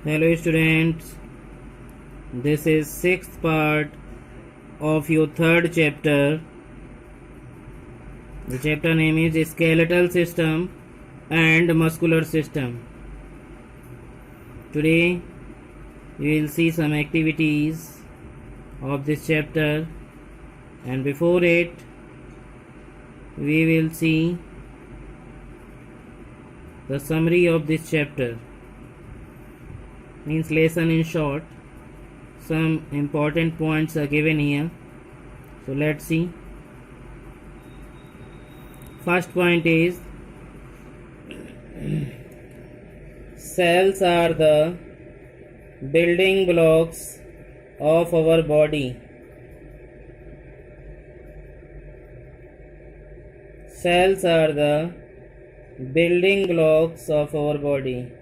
Hello students, this is sixth part of your third chapter. The chapter name is Skeletal System and Muscular System. Today we will see some activities of this chapter, and before it we will see the summary of this chapter, means lesson in short. Some important points are given here, so let's see. First point is cells are the building blocks of our body. Cells are the building blocks of our body.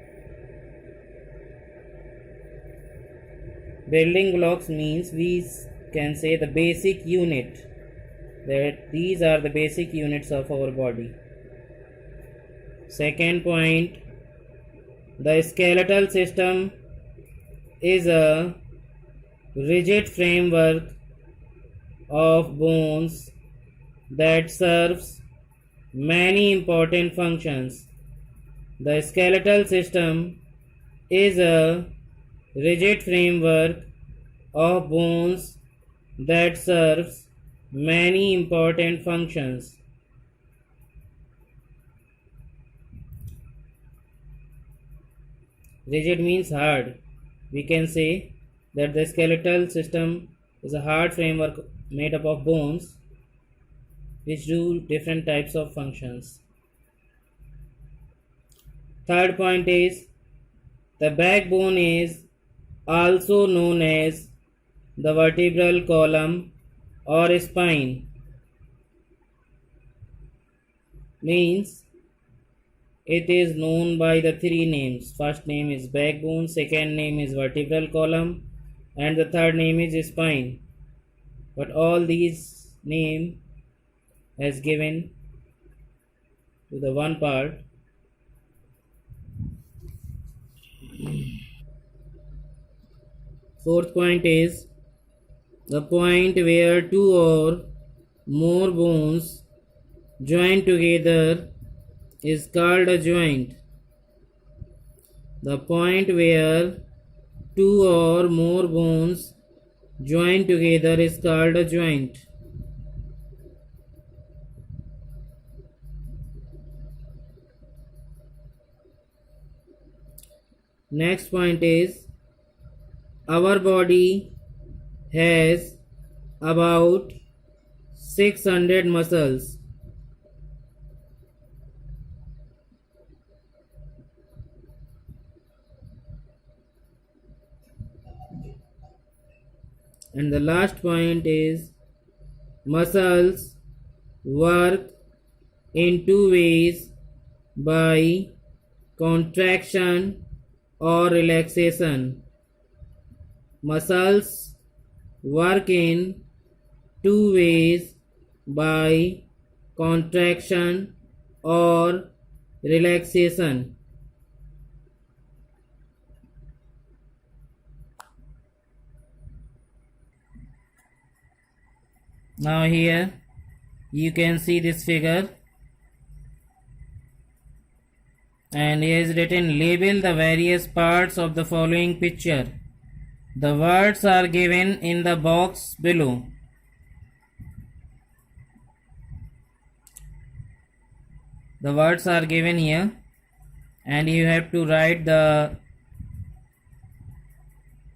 Building blocks means we can say the basic unit, that these are the basic units of our body. Second point, the skeletal system is a rigid framework of bones that serves many important functions. The skeletal system is a rigid framework of bones that serves many important functions. Rigid means hard. We can say that the skeletal system is a hard framework made up of bones which do different types of functions. Third point is the backbone is also known as the vertebral column or spine. Means it is known by the three names. First name is backbone, second name is vertebral column, and the third name is spine. But all these name has given to the one part. Fourth point is the point where two or more bones join together is called a joint. The point where two or more bones join together is called a joint. Next point is our body has about 600 muscles. And the last point is muscles work in two ways, by contraction or relaxation. Muscles work in two ways, by contraction or relaxation. Now here you can see this figure, and here is written label the various parts of the following picture. The words are given in the box below. The words are given here, and you have to write the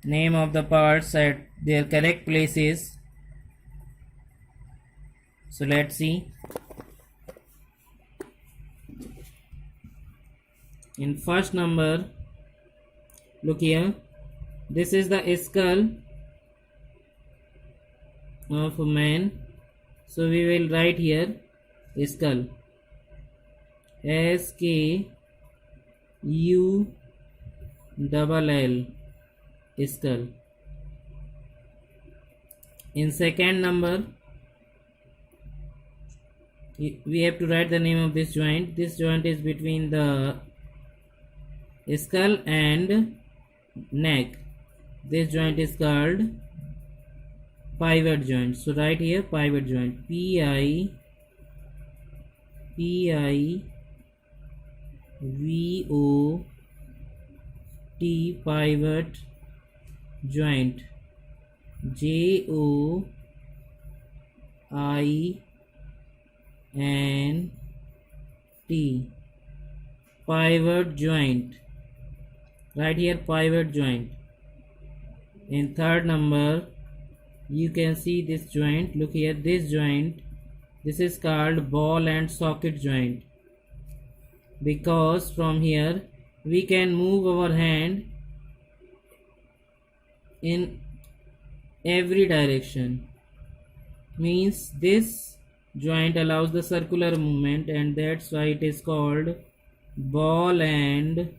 name of the parts at their correct places. So let's see. In first number, look here, this is the skull of a man. So we will write here skull, SKULL, skull. In second number, we have to write the name of this joint. This joint is between the skull and neck. This joint is called pivot joint. So right here pivot joint, P-I-V-O-T, pivot joint, J-O-I-N-T, pivot joint. Right here pivot joint. In third number you can see this joint. Look here, this joint, this is called ball and socket joint, because from here we can move our hand in every direction. Means this joint allows the circular movement, and that's why it is called ball and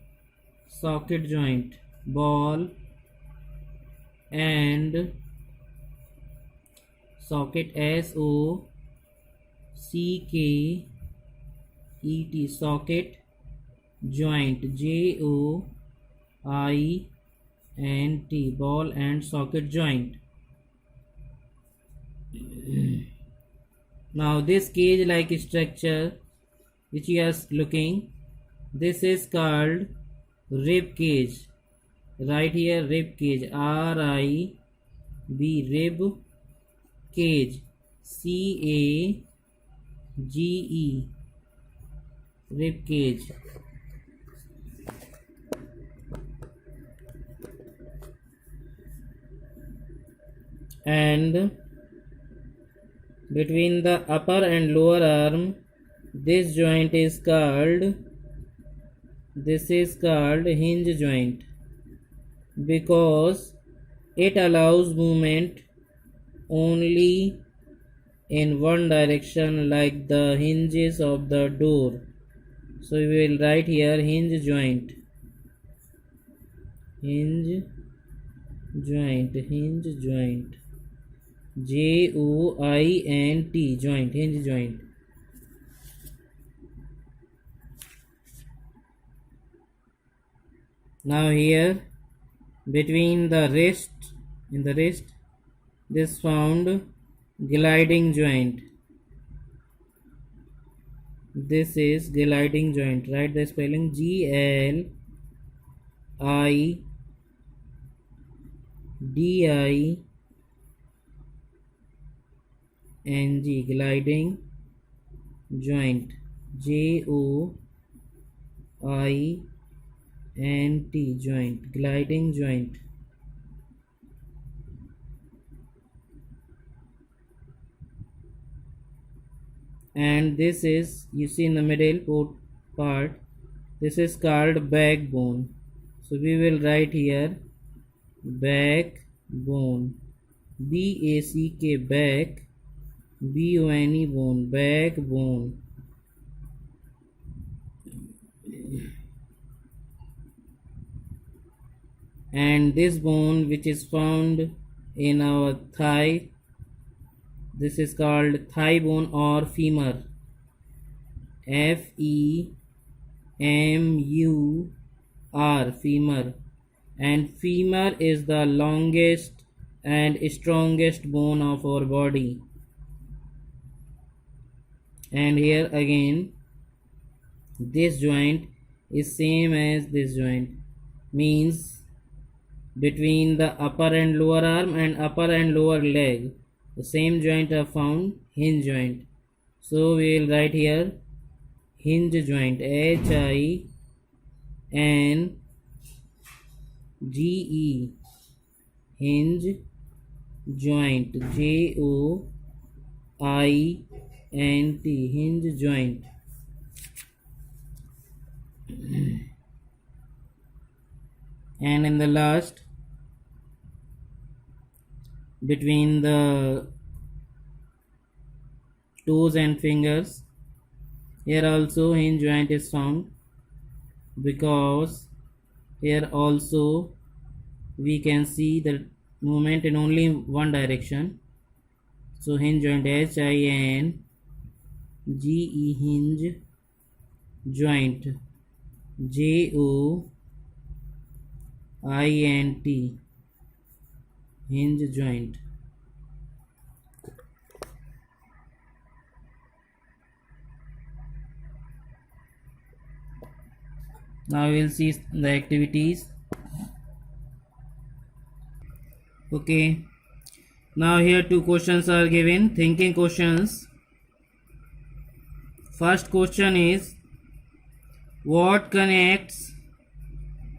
socket joint. Ball and socket, S-O-C-K-E-T, socket joint, J-O-I-N-T, ball and socket joint. Now this cage like structure which you are looking, this is called rib cage. Right here rib cage, R-I-B, rib cage, C-A-G-E, rib cage. And between the upper and lower arm, this joint is called, hinge joint, because it allows movement only in one direction, like the hinges of the door. So we will write here hinge joint, J-O-I-N-T, joint, hinge joint. Now here between the wrist, in the wrist, this found gliding joint. This is gliding joint. Write the spelling, G-L-I-D-I-N-G, gliding joint, J-O-I-N-T, joint, gliding joint. And this is, you see in the middle part, this is called backbone. So we will write here backbone, B-A-C-K, back, B-O-N-E, bone, backbone. And this bone which is found in our thigh, this is called thigh bone or femur, F-E-M-U-R, femur. And femur is the longest and strongest bone of our body. And here again this joint is same as this joint, means between the upper and lower arm and upper and lower leg, the same joint are found, hinge joint. So we will write here hinge joint, H-I-N-G-E, hinge joint, J-O-I-N-T, hinge joint. And in the last, between the toes and fingers, here also hinge joint is found, because here also we can see the movement in only one direction. So hinge joint, H-I-N-G-E, hinge joint, J-O-I-N-T, INT, hinge joint. Now we will see the activities. Okay, now here two questions are given, thinking questions. First question is, what connects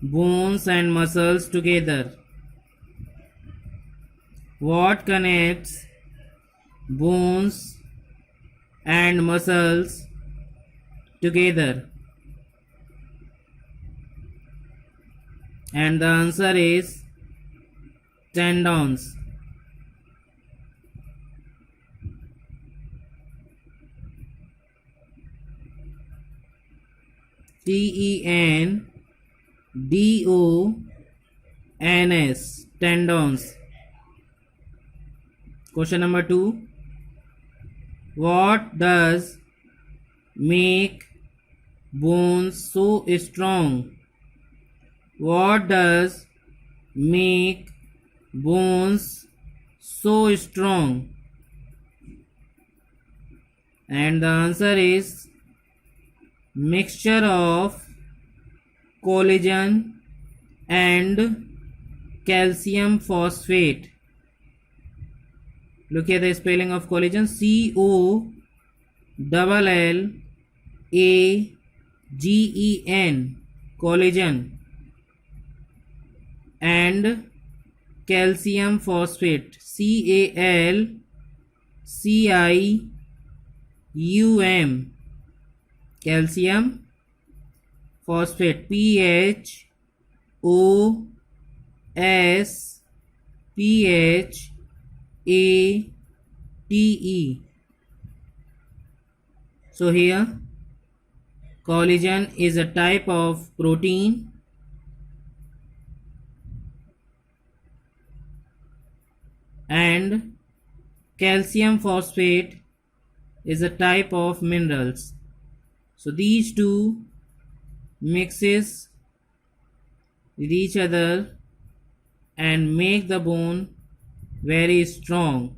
bones and muscles together? What connects bones and muscles together? And the answer is tendons. TENDONS, tendons. Question number 2. What does make bones so strong? What does make bones so strong? And the answer is mixture of collagen and calcium phosphate. Look at the spelling of collagen. COLLAGEN, collagen, and calcium phosphate, CALCIUM, calcium phosphate, PHOSPHATE. So here collagen is a type of protein and calcium phosphate is a type of minerals. So these two mixes with each other and make the bone very strong.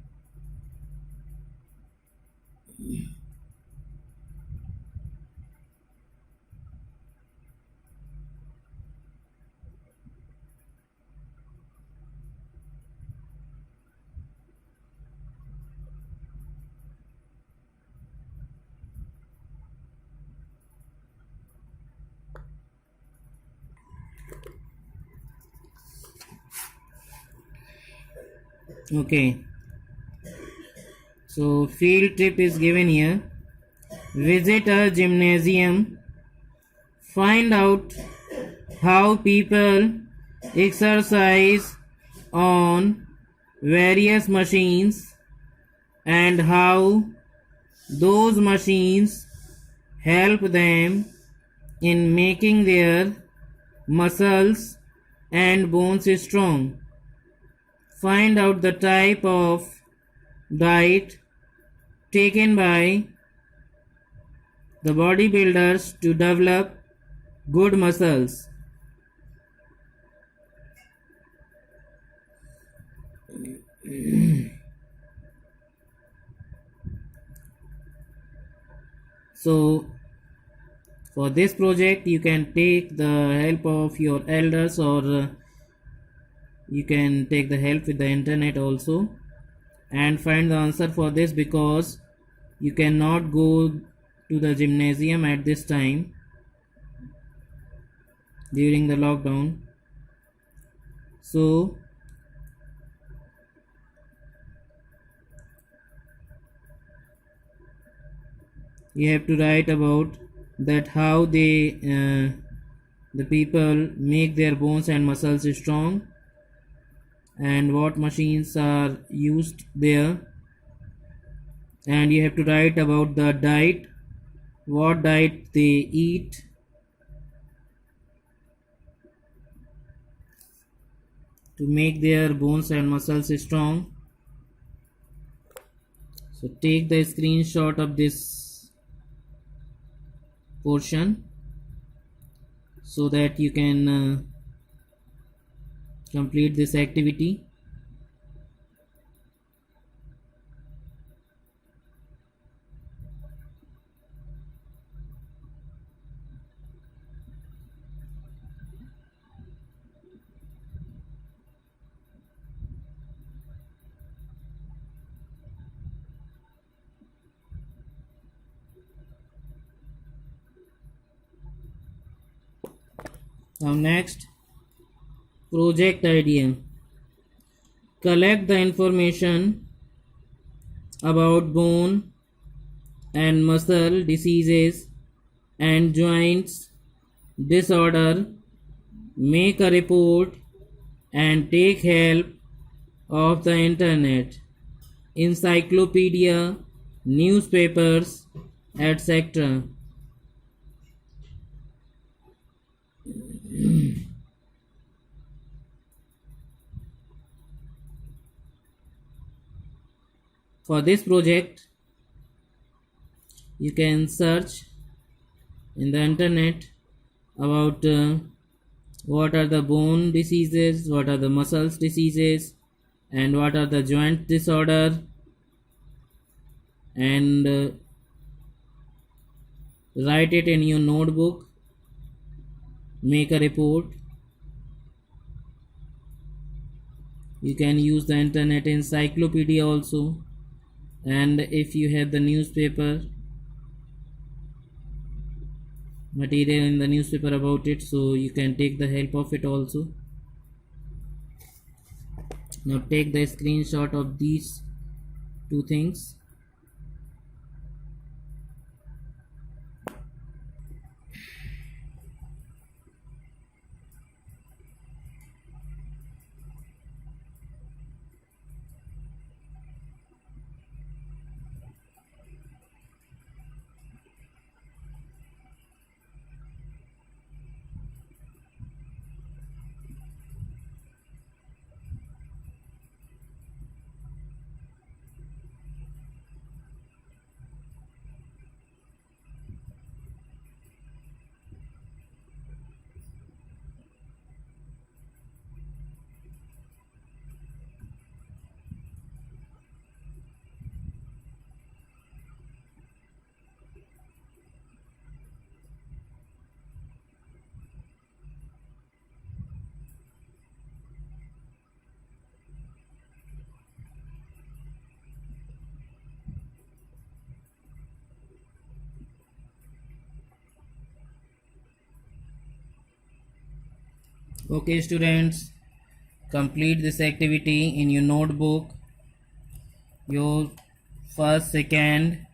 Okay, so field trip is given here. Visit a gymnasium, find out how people exercise on various machines and how those machines help them in making their muscles and bones strong. Find out the type of diet taken by the bodybuilders to develop good muscles. So for this project you can take the help of your elders, or you can take the help with the internet also and find the answer for this, because you cannot go to the gymnasium at this time during the lockdown. So you have to write about that how the people make their bones and muscles strong and what machines are used there, and you have to write about the diet, what diet they eat, to make their bones and muscles strong. So take the screenshot of this portion so that you can Complete this activity. Now next, project idea. Collect the information about bone and muscle diseases and joints disorder. Make a report and take help of the internet, encyclopedia, newspapers, etc. For this project, you can search in the internet about what are the bone diseases, what are the muscles diseases, and what are the joint disorder, and write it in your notebook. Make a report. You can use the internet encyclopedia also, and if you have the newspaper material in the newspaper about it, so you can take the help of it also. Now take the screenshot of these two things. Okay students, complete this activity in your notebook. Your first, second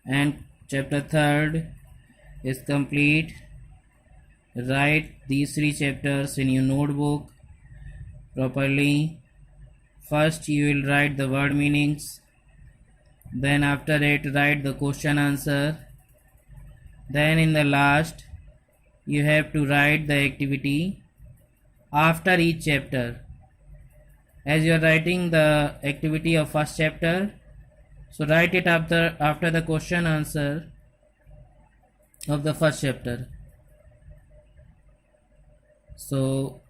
and chapter third is complete. Write these three chapters in your notebook properly. First you will write the word meanings, then after it write the question answer, then in the last you have to write the activity after each chapter. As you are writing the activity of first chapter, so write it after the question answer of the first chapter. So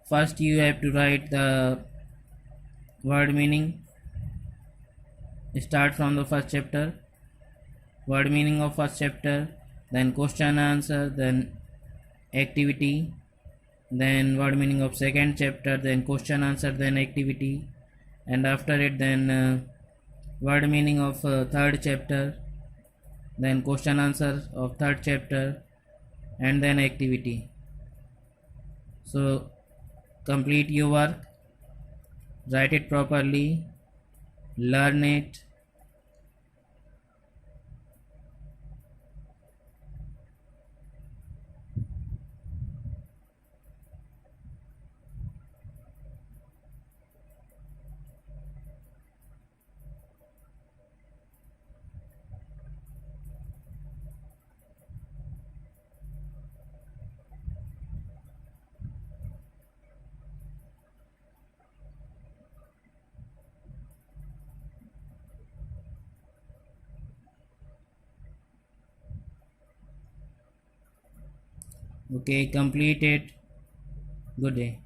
first you have to write the word meaning. Start from the first chapter, word meaning of first chapter, then question answer, then activity, then word meaning of second chapter, then question answer, then activity, and after it then word meaning of third chapter, then question answer of third chapter, and then activity. So complete your work, write it properly, learn it. Okay, complete it. Good day.